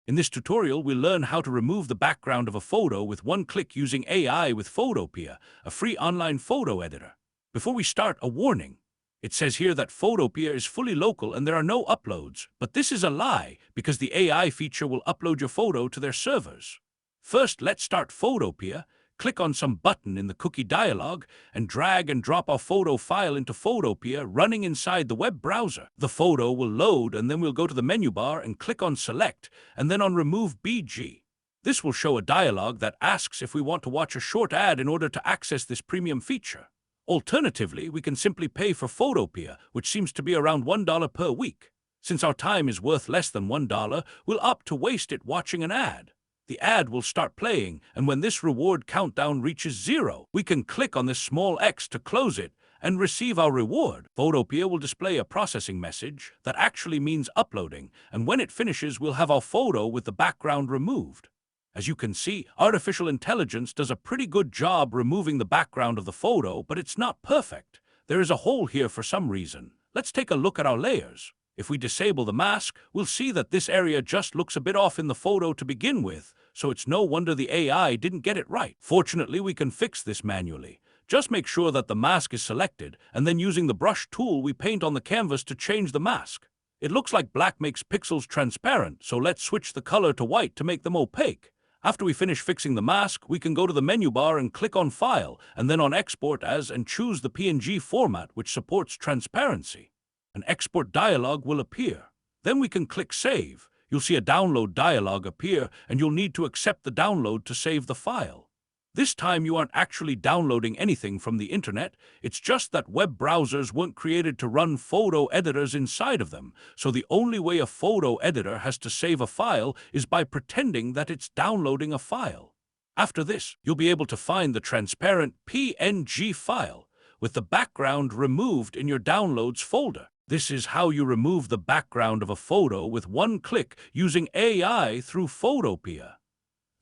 In this tutorial, we'll learn how to remove the background of a photo with one click using AI with Photopea, a free online photo editor. Before we start, a warning. It says here that Photopea is fully local and there are no uploads, but this is a lie because the AI feature will upload your photo to their servers. First, let's start Photopea. Click on some button in the cookie dialog and drag and drop our photo file into Photopea running inside the web browser. The photo will load and then we'll go to the menu bar and click on Select and then on Remove BG. This will show a dialog that asks if we want to watch a short ad in order to access this premium feature. Alternatively, we can simply pay for Photopea, which seems to be around $1 per week. Since our time is worth less than $1, we'll opt to waste it watching an ad. The ad will start playing, and when this reward countdown reaches 0, we can click on this small X to close it and receive our reward. Photopea will display a processing message that actually means uploading, and when it finishes, we'll have our photo with the background removed. As you can see, artificial intelligence does a pretty good job removing the background of the photo, but it's not perfect. There is a hole here for some reason. Let's take a look at our layers. If we disable the mask, we'll see that this area just looks a bit off in the photo to begin with, so it's no wonder the AI didn't get it right. Fortunately, we can fix this manually. Just make sure that the mask is selected, and then using the brush tool, we paint on the canvas to change the mask. It looks like black makes pixels transparent, so let's switch the color to white to make them opaque. After we finish fixing the mask, we can go to the menu bar and click on File, and then on Export As and choose the PNG format, which supports transparency. An export dialog will appear. Then we can click Save. You'll see a download dialog appear, and you'll need to accept the download to save the file. This time you aren't actually downloading anything from the internet, it's just that web browsers weren't created to run photo editors inside of them, so the only way a photo editor has to save a file is by pretending that it's downloading a file. After this, you'll be able to find the transparent PNG file with the background removed in your Downloads folder. This is how you remove the background of a photo with one click using AI through Photopea.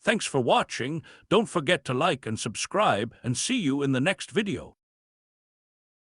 Thanks for watching. Don't forget to like and subscribe, and see you in the next video.